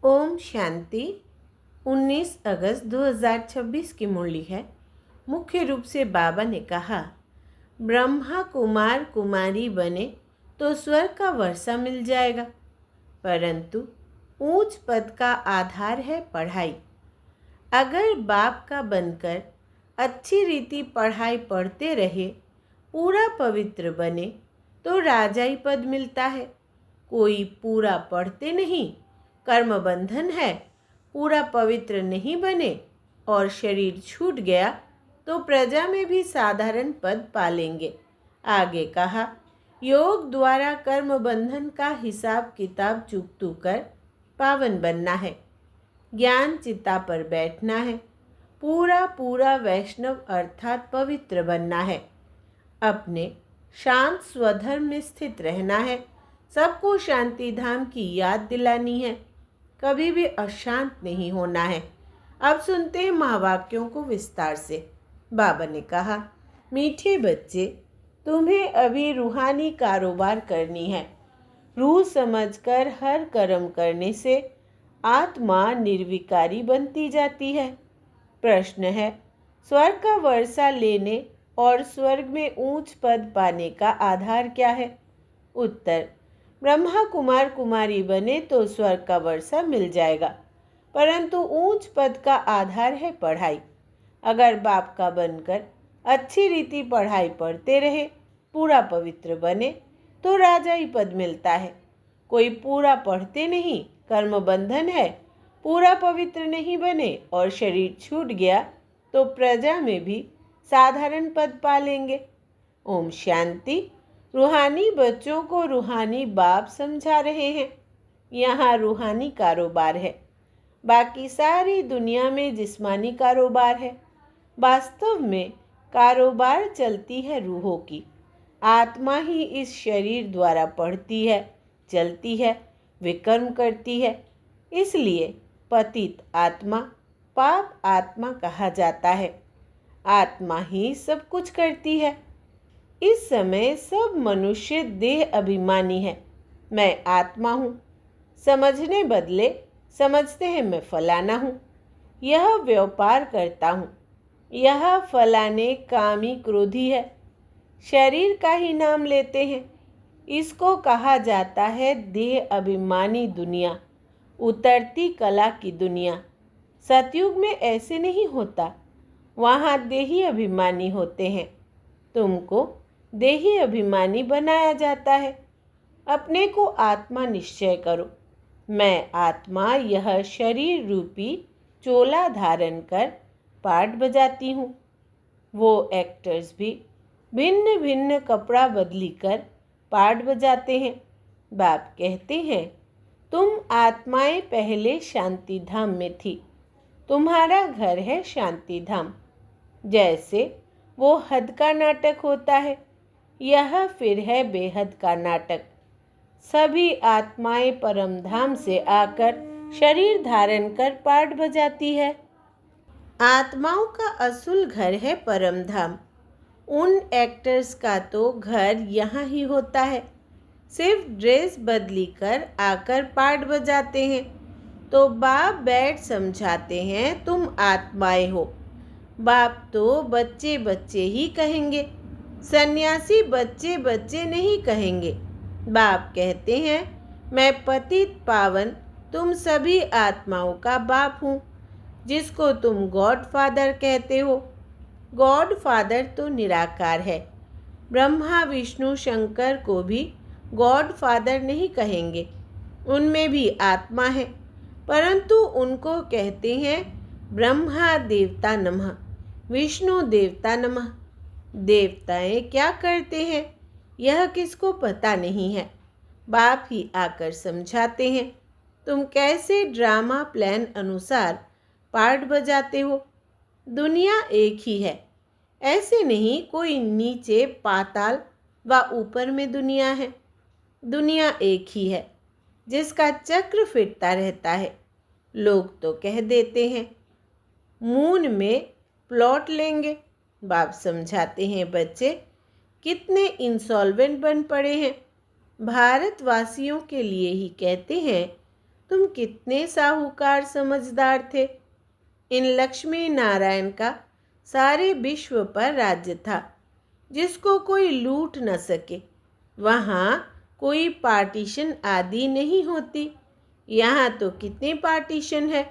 ओम शांति। 19 अगस्त 2026 की मुरली है। मुख्य रूप से बाबा ने कहा, ब्रह्मा कुमार कुमारी बने तो स्वर्ग का वर्षा मिल जाएगा, परंतु ऊंच पद का आधार है पढ़ाई। अगर बाप का बनकर अच्छी रीति पढ़ाई पढ़ते रहे, पूरा पवित्र बने तो राजाई पद मिलता है। कोई पूरा पढ़ते नहीं, कर्म बंधन है, पूरा पवित्र नहीं बने और शरीर छूट गया तो प्रजा में भी साधारण पद पालेंगे। आगे कहा, योग द्वारा कर्म बंधन का हिसाब किताब चुकतू कर पावन बनना है। ज्ञान चिता पर बैठना है। पूरा पूरा वैष्णव अर्थात पवित्र बनना है। अपने शांत स्वधर्म में स्थित रहना है। सबको शांति धाम की याद दिलानी है। कभी भी अशांत नहीं होना है। अब सुनते हैं महावाक्यों को विस्तार से। बाबा ने कहा, मीठे बच्चे, तुम्हें अभी रूहानी कारोबार करनी है। रूह समझकर हर कर्म करने से आत्मा निर्विकारी बनती जाती है। प्रश्न है, स्वर्ग का वर्षा लेने और स्वर्ग में ऊंच पद पाने का आधार क्या है? उत्तर, ब्रह्मा कुमार कुमारी बने तो स्वर्ग का वर्षा मिल जाएगा, परंतु ऊंच पद का आधार है पढ़ाई। अगर बाप का बनकर अच्छी रीति पढ़ाई पढ़ते रहे, पूरा पवित्र बने तो राजाई पद मिलता है। कोई पूरा पढ़ते नहीं, कर्म बंधन है, पूरा पवित्र नहीं बने और शरीर छूट गया तो प्रजा में भी साधारण पद पालेंगे। ओम शांति। रूहानी बच्चों को रूहानी बाप समझा रहे हैं। यहाँ रूहानी कारोबार है, बाकी सारी दुनिया में जिस्मानी कारोबार है। वास्तव में कारोबार चलती है रूहों की। आत्मा ही इस शरीर द्वारा पढ़ती है, चलती है, विकर्म करती है। इसलिए पतित आत्मा, पाप आत्मा कहा जाता है। आत्मा ही सब कुछ करती है। इस समय सब मनुष्य देह अभिमानी है। मैं आत्मा हूँ। समझने बदले समझते हैं मैं फलाना हूँ, यह व्यापार करता हूँ, यह फलाने कामी क्रोधी है। शरीर का ही नाम लेते हैं। इसको कहा जाता है देह अभिमानी दुनिया, उतरती कला की दुनिया। सतयुग में ऐसे नहीं होता, वहाँ देही अभिमानी होते हैं। तुमको देही अभिमानी बनाया जाता है। अपने को आत्मा निश्चय करो। मैं आत्मा यह शरीर रूपी चोला धारण कर पाठ बजाती हूँ। वो एक्टर्स भी भिन्न भिन्न कपड़ा बदली कर पाठ बजाते हैं। बाप कहते हैं, तुम आत्माएं पहले शांति धाम में थी, तुम्हारा घर है शांति धाम। जैसे वो हद का नाटक होता है, यह फिर है बेहद का नाटक। सभी आत्माएं परम धाम से आकर शरीर धारण कर पाठ बजाती है। आत्माओं का असुल घर है परम धाम। उन एक्टर्स का तो घर यहाँ ही होता है। सिर्फ ड्रेस बदली कर आकर पाठ बजाते हैं। तो बाप बैठ समझाते हैं, तुम आत्माएं हो। बाप तो बच्चे बच्चे ही कहेंगे, सन्यासी बच्चे बच्चे नहीं कहेंगे। बाप कहते हैं, मैं पतित पावन तुम सभी आत्माओं का बाप हूँ, जिसको तुम गॉड फादर कहते हो। गॉड फादर तो निराकार है। ब्रह्मा विष्णु शंकर को भी गॉड फादर नहीं कहेंगे, उनमें भी आत्मा है, परंतु उनको कहते हैं ब्रह्मा देवता नमः, विष्णु देवता नमः। देवताएं क्या करते हैं यह किसको पता नहीं है। बाप ही आकर समझाते हैं, तुम कैसे ड्रामा प्लान अनुसार पाठ बजाते हो। दुनिया एक ही है, ऐसे नहीं कोई नीचे पाताल व ऊपर में दुनिया है। दुनिया एक ही है, जिसका चक्र फिरता रहता है। लोग तो कह देते हैं मून में प्लॉट लेंगे। बाप समझाते हैं, बच्चे कितने इंसॉल्वेंट बन पड़े हैं। भारतवासियों के लिए ही कहते हैं, तुम कितने साहूकार समझदार थे। इन लक्ष्मी नारायण का सारे विश्व पर राज्य था, जिसको कोई लूट न सके। वहाँ कोई पार्टीशन आदि नहीं होती। यहाँ तो कितने पार्टीशन है,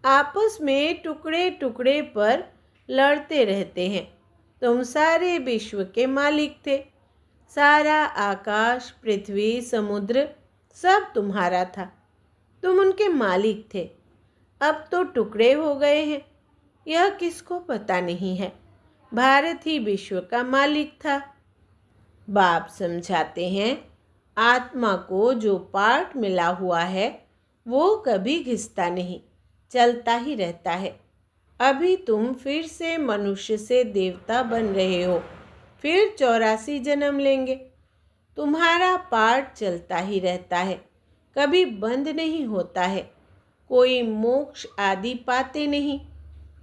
आपस में टुकड़े टुकड़े पर लड़ते रहते हैं। तुम सारे विश्व के मालिक थे। सारा आकाश, पृथ्वी, समुद्र सब तुम्हारा था। तुम उनके मालिक थे। अब तो टुकड़े हो गए हैं, यह किसको पता नहीं है। भारत ही विश्व का मालिक था। बाप समझाते हैं, आत्मा को जो पार्ट मिला हुआ है वो कभी घिसता नहीं, चलता ही रहता है। अभी तुम फिर से मनुष्य से देवता बन रहे हो, फिर 84 जन्म लेंगे। तुम्हारा पार्ट चलता ही रहता है, कभी बंद नहीं होता है। कोई मोक्ष आदि पाते नहीं।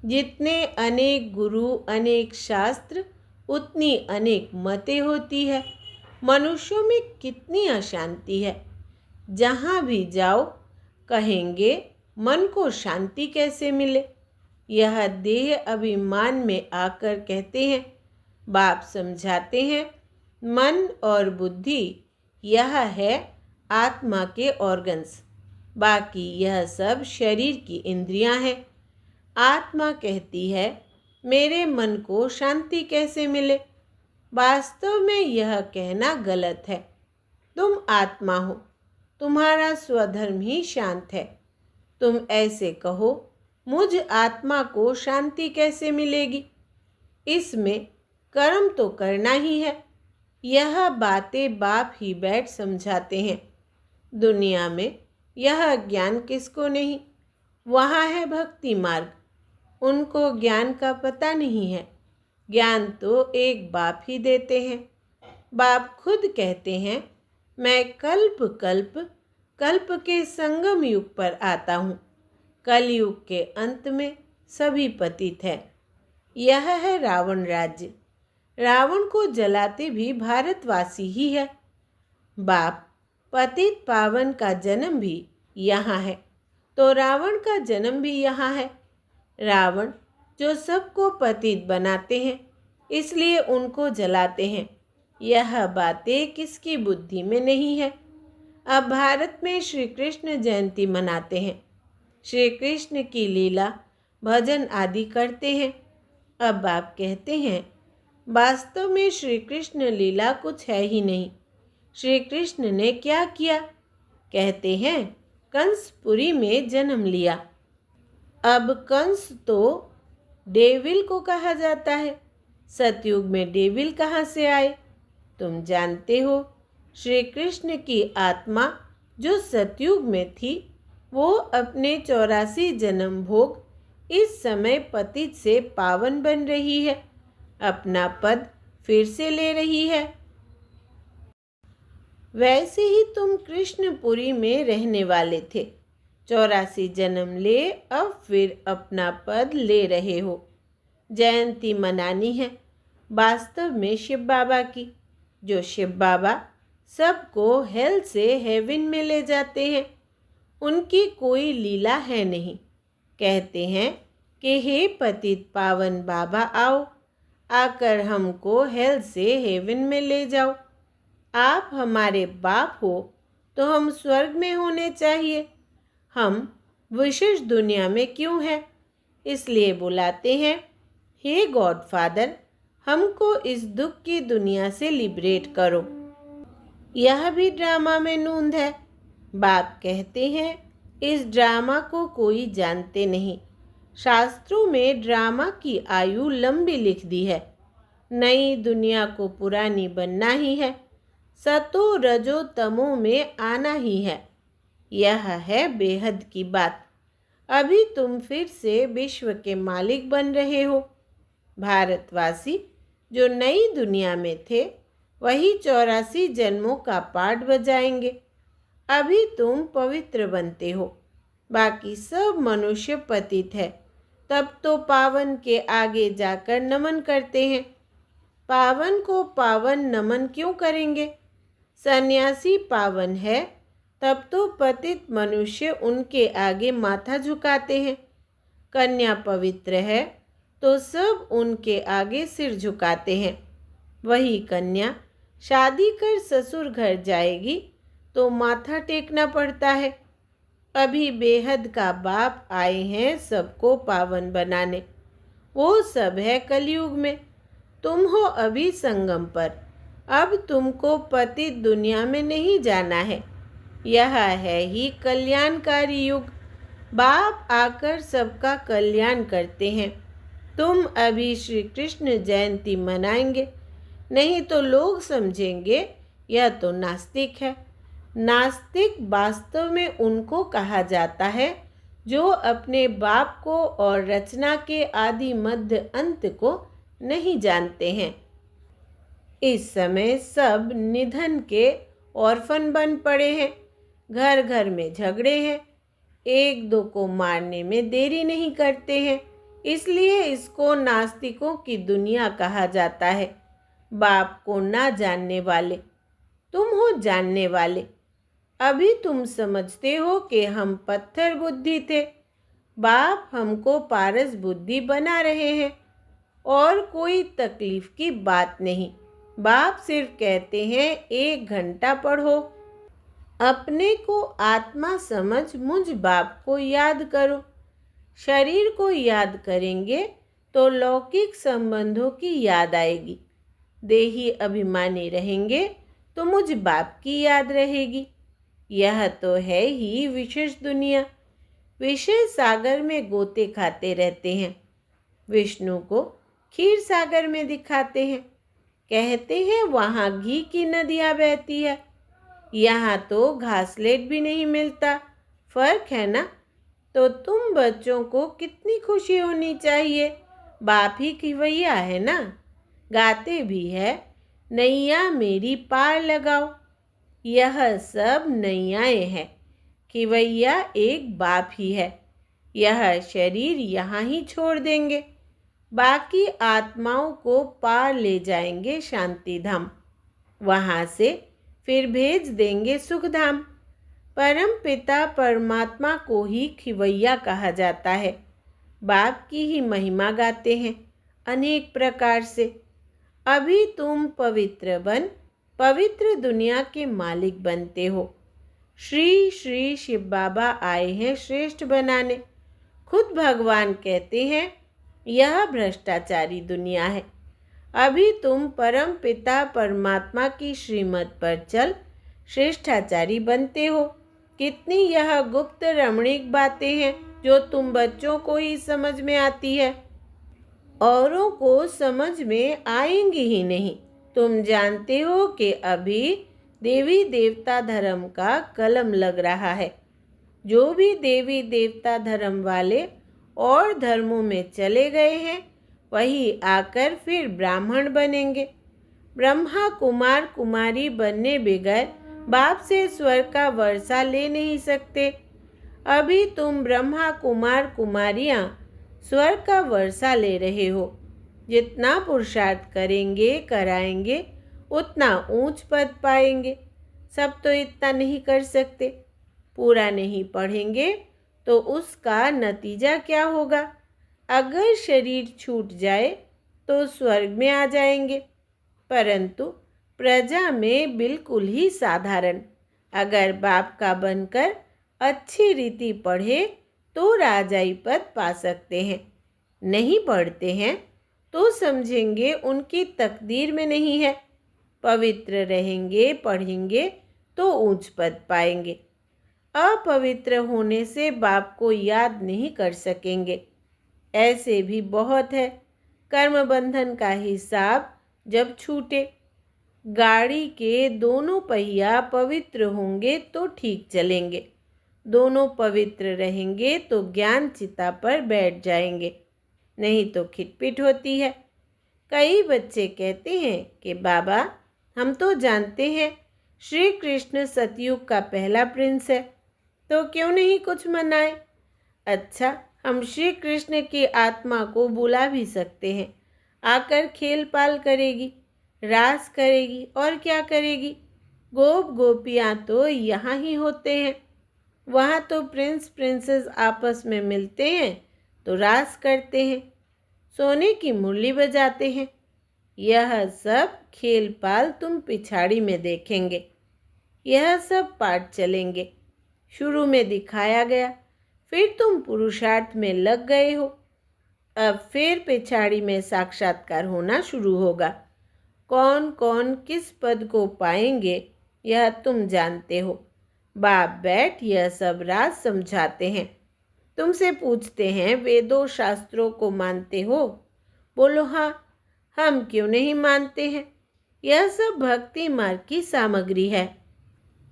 जितने अनेक गुरु, अनेक शास्त्र, उतनी अनेक मतें होती है। मनुष्यों में कितनी अशांति है। जहाँ भी जाओ कहेंगे मन को शांति कैसे मिले। यह देह अभिमान में आकर कहते हैं। बाप समझाते हैं, मन और बुद्धि यह है आत्मा के ऑर्गन्स, बाकी यह सब शरीर की इंद्रियां हैं। आत्मा कहती है, मेरे मन को शांति कैसे मिले। वास्तव में यह कहना गलत है। तुम आत्मा हो, तुम्हारा स्वधर्म ही शांत है। तुम ऐसे कहो, मुझ आत्मा को शांति कैसे मिलेगी। इसमें कर्म तो करना ही है। यह बातें बाप ही बैठ समझाते हैं। दुनिया में यह ज्ञान किसको नहीं। वहाँ है भक्ति मार्ग, उनको ज्ञान का पता नहीं है। ज्ञान तो एक बाप ही देते हैं। बाप खुद कहते हैं, मैं कल्प कल्प कल्प के संगम युग पर आता हूँ। कलयुग के अंत में सभी पतित हैं। यह है रावण राज्य। रावण को जलाते भी भारतवासी ही है। बाप, पतित पावन का जन्म भी यहाँ है, तो रावण का जन्म भी यहाँ है। रावण जो सबको पतित बनाते हैं, इसलिए उनको जलाते हैं। यह बातें किसकी बुद्धि में नहीं है। अब भारत में श्री कृष्ण जयंती मनाते हैं। श्री कृष्ण की लीला, भजन आदि करते हैं। अब आप कहते हैं, वास्तव में श्री कृष्ण लीला कुछ है ही नहीं। श्री कृष्ण ने क्या किया? कहते हैं, कंसपुरी में जन्म लिया। अब कंस तो डेविल को कहा जाता है। सतयुग में डेविल कहाँ से आए? तुम जानते हो, श्री कृष्ण की आत्मा जो सतयुग में थी, वो अपने 84 जन्म भोग इस समय पतित से पावन बन रही है, अपना पद फिर से ले रही है। वैसे ही तुम कृष्णपुरी में रहने वाले थे, 84 जन्म ले अब फिर अपना पद ले रहे हो। जयंती मनानी है वास्तव में शिव बाबा की, जो शिव बाबा सबको हेल से हेवन में ले जाते हैं। उनकी कोई लीला है नहीं। कहते हैं कि हे पतित पावन बाबा, आओ, आकर हमको हेल से हेवन में ले जाओ। आप हमारे बाप हो तो हम स्वर्ग में होने चाहिए। हम विशेष दुनिया में क्यों हैं? इसलिए बुलाते हैं, हे गॉड फादर, हमको इस दुख की दुनिया से लिबरेट करो। यह भी ड्रामा में नूंद है। बाप कहते हैं, इस ड्रामा को कोई जानते नहीं। शास्त्रों में ड्रामा की आयु लंबी लिख दी है। नई दुनिया को पुरानी बनना ही है, सतो रजो तमो में आना ही है। यह है बेहद की बात। अभी तुम फिर से विश्व के मालिक बन रहे हो। भारतवासी जो नई दुनिया में थे, वही 84 जन्मों का पाठ बजाएंगे। अभी तुम पवित्र बनते हो, बाकी सब मनुष्य पतित है। तब तो पावन के आगे जाकर नमन करते हैं। पावन को पावन नमन क्यों करेंगे? सन्यासी पावन है, तब तो पतित मनुष्य उनके आगे माथा झुकाते हैं। कन्या पवित्र है तो सब उनके आगे सिर झुकाते हैं। वही कन्या शादी कर ससुर घर जाएगी तो माथा टेकना पड़ता है। अभी बेहद का बाप आए हैं सबको पावन बनाने। वो सब है कलयुग में, तुम हो अभी संगम पर। अब तुमको पतित दुनिया में नहीं जाना है। यह है ही कल्याणकारी युग। बाप आकर सबका कल्याण करते हैं। तुम अभी श्री कृष्ण जयंती मनाएंगे, नहीं तो लोग समझेंगे यह तो नास्तिक है। नास्तिक वास्तव में उनको कहा जाता है जो अपने बाप को और रचना के आदि मध्य अंत को नहीं जानते हैं। इस समय सब निधन के ऑर्फन बन पड़े हैं। घर घर में झगड़े हैं। एक दो को मारने में देरी नहीं करते हैं। इसलिए इसको नास्तिकों की दुनिया कहा जाता है। बाप को ना जानने वाले, तुम हो जानने वाले। अभी तुम समझते हो कि हम पत्थर बुद्धि थे। बाप हमको पारस बुद्धि बना रहे हैं और कोई तकलीफ की बात नहीं। बाप सिर्फ कहते हैं 1 घंटा पढ़ो। अपने को आत्मा समझ मुझ बाप को याद करो। शरीर को याद करेंगे तो लौकिक संबंधों की याद आएगी। देही अभिमानी रहेंगे तो मुझ बाप की याद रहेगी। यह तो है ही विशेष दुनिया। विषय सागर में गोते खाते रहते हैं। विष्णु को क्षीर सागर में दिखाते हैं। कहते हैं वहाँ घी की नदियाँ बहती है। यहाँ तो घासलेट भी नहीं मिलता। फर्क है ना। तो तुम बच्चों को कितनी खुशी होनी चाहिए। बाप ही खिवैया है ना। गाते भी है, नैया मेरी पार लगाओ। यह सब नैयाएँ हैं। खिवैया एक बाप ही है। यह शरीर यहाँ ही छोड़ देंगे। बाकी आत्माओं को पार ले जाएंगे शांति धाम। वहाँ से फिर भेज देंगे सुखधाम। परम पिता परमात्मा को ही खिवैया कहा जाता है। बाप की ही महिमा गाते हैं अनेक प्रकार से। अभी तुम पवित्र बन पवित्र दुनिया के मालिक बनते हो। श्री श्री शिव बाबा आए हैं श्रेष्ठ बनाने। खुद भगवान कहते हैं यह भ्रष्टाचारी दुनिया है। अभी तुम परम पिता परमात्मा की श्रीमत पर चल श्रेष्ठाचारी बनते हो। कितनी यह गुप्त रमणीक बातें हैं जो तुम बच्चों को ही समझ में आती है, औरों को समझ में आएंगी ही नहीं। तुम जानते हो कि अभी देवी देवता धर्म का कलम लग रहा है। जो भी देवी देवता धर्म वाले और धर्मों में चले गए हैं वही आकर फिर ब्राह्मण बनेंगे। ब्रह्मा कुमार कुमारी बनने बगैर बाप से स्वर्ग का वर्षा ले नहीं सकते। अभी तुम ब्रह्मा कुमार कुमारियाँ स्वर्ग का वर्षा ले रहे हो। जितना पुरुषार्थ करेंगे कराएंगे उतना ऊंच पद पाएंगे। सब तो इतना नहीं कर सकते। पूरा नहीं पढ़ेंगे तो उसका नतीजा क्या होगा। अगर शरीर छूट जाए तो स्वर्ग में आ जाएंगे, परंतु प्रजा में बिल्कुल ही साधारण। अगर बाप का बनकर अच्छी रीति पढ़े तो राजाई पद पा सकते हैं। नहीं पढ़ते हैं तो समझेंगे उनकी तकदीर में नहीं है। पवित्र रहेंगे पढ़ेंगे तो ऊंच पद पाएंगे। अपवित्र होने से बाप को याद नहीं कर सकेंगे। ऐसे भी बहुत है। कर्म बंधन का हिसाब जब छूटे, गाड़ी के दोनों पहिया पवित्र होंगे तो ठीक चलेंगे। दोनों पवित्र रहेंगे तो ज्ञान चिता पर बैठ जाएंगे, नहीं तो खिटपिट होती है। कई बच्चे कहते हैं कि बाबा हम तो जानते हैं श्री कृष्ण सतयुग का पहला प्रिंस है, तो क्यों नहीं कुछ मनाए। अच्छा, हम श्री कृष्ण की आत्मा को बुला भी सकते हैं। आकर खेल पाल करेगी, रास करेगी और क्या करेगी। गोप गोपियाँ तो यहाँ ही होते हैं। वहाँ तो प्रिंस प्रिंसेस आपस में मिलते हैं तो रास करते हैं, सोने की मुरली बजाते हैं। यह सब खेल पाल तुम पिछाड़ी में देखेंगे। यह सब पाठ चलेंगे। शुरू में दिखाया गया, फिर तुम पुरुषार्थ में लग गए हो। अब फिर पिछाड़ी में साक्षात्कार होना शुरू होगा। कौन कौन किस पद को पाएंगे यह तुम जानते हो। बाप बैठ यह सब राज समझाते हैं। तुमसे पूछते हैं वेदों शास्त्रों को मानते हो? बोलो हाँ, हम क्यों नहीं मानते हैं। यह सब भक्ति मार्ग की सामग्री है।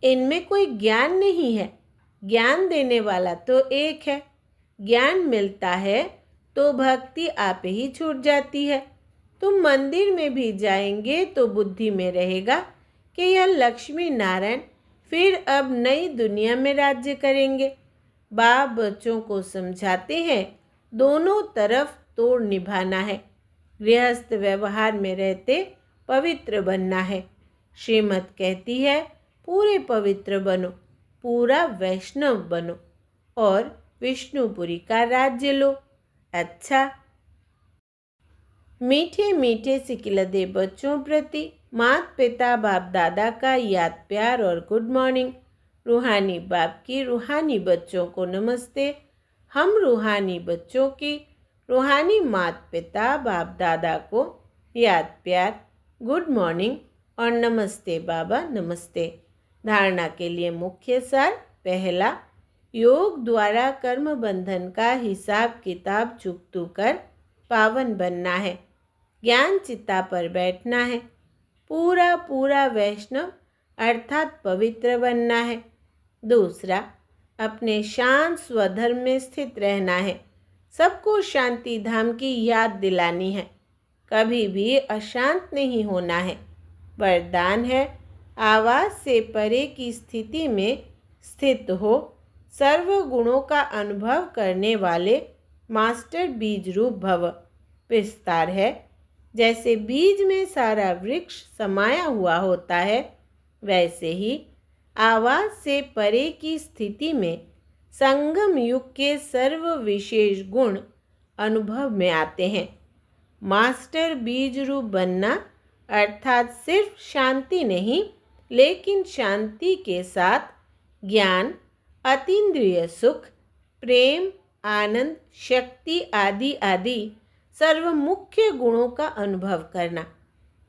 इनमें कोई ज्ञान नहीं है। ज्ञान देने वाला तो एक है। ज्ञान मिलता है तो भक्ति आप ही छूट जाती है। तुम मंदिर में भी जाएंगे तो बुद्धि में रहेगा कि यह लक्ष्मी नारायण फिर अब नई दुनिया में राज्य करेंगे। बाप बच्चों को समझाते हैं दोनों तरफ तोड़ निभाना है। गृहस्थ व्यवहार में रहते पवित्र बनना है। श्रीमत कहती है पूरे पवित्र बनो, पूरा वैष्णव बनो और विष्णुपुरी का राज्य लो। अच्छा, मीठे मीठे सिकिलदे बच्चों प्रति माता पिता बाप दादा का याद प्यार और गुड मॉर्निंग। रूहानी बाप की रूहानी बच्चों को नमस्ते। हम रूहानी बच्चों की रूहानी माता पिता बाप दादा को याद प्यार, गुड मॉर्निंग और नमस्ते बाबा नमस्ते। धारणा के लिए मुख्य सार। पहला, योग द्वारा कर्म बंधन का हिसाब किताब चुकतू कर पावन बनना है। ज्ञान चित्ता पर बैठना है। पूरा पूरा वैष्णव अर्थात पवित्र बनना है। दूसरा, अपने शांत स्वधर्म में स्थित रहना है। सबको शांति धाम की याद दिलानी है। कभी भी अशांत नहीं होना है। वरदान है आवाज से परे की स्थिति में स्थित हो सर्व गुणों का अनुभव करने वाले मास्टर बीज रूप भव। विस्तार है जैसे बीज में सारा वृक्ष समाया हुआ होता है, वैसे ही आवाज से परे की स्थिति में संगम युग के सर्व विशेष गुण अनुभव में आते हैं। मास्टर बीज रूप बनना अर्थात सिर्फ शांति नहीं, लेकिन शांति के साथ ज्ञान, अतीन्द्रिय सुख, प्रेम, आनंद, शक्ति आदि आदि सर्व मुख्य गुणों का अनुभव करना।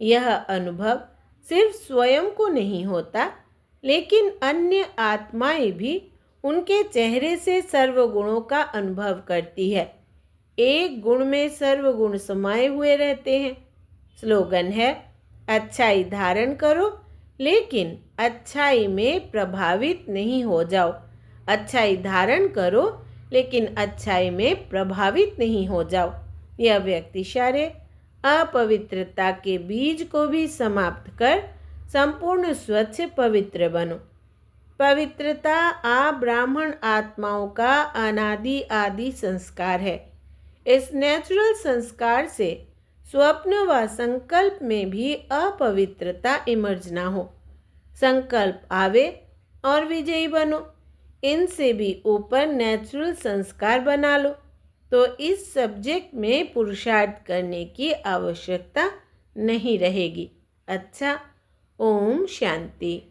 यह अनुभव सिर्फ स्वयं को नहीं होता, लेकिन अन्य आत्माएं भी उनके चेहरे से सर्व गुणों का अनुभव करती है। एक गुण में सर्व गुण समाये हुए रहते हैं। स्लोगन है अच्छाई धारण करो लेकिन अच्छाई में प्रभावित नहीं हो जाओ। अच्छाई धारण करो लेकिन अच्छाई में प्रभावित नहीं हो जाओ। यह व्यक्ति सारे अपवित्रता के बीज को भी समाप्त कर संपूर्ण स्वच्छ पवित्र बनो। पवित्रता आप ब्राह्मण आत्माओं का अनादि आदि संस्कार है। इस नेचुरल संस्कार से स्वप्न व संकल्प में भी अपवित्रता इमर्ज ना हो। संकल्प आवे और विजयी बनो। इनसे भी ऊपर नेचुरल संस्कार बना लो तो इस सब्जेक्ट में पुरुषार्थ करने की आवश्यकता नहीं रहेगी। अच्छा, ओम शांति।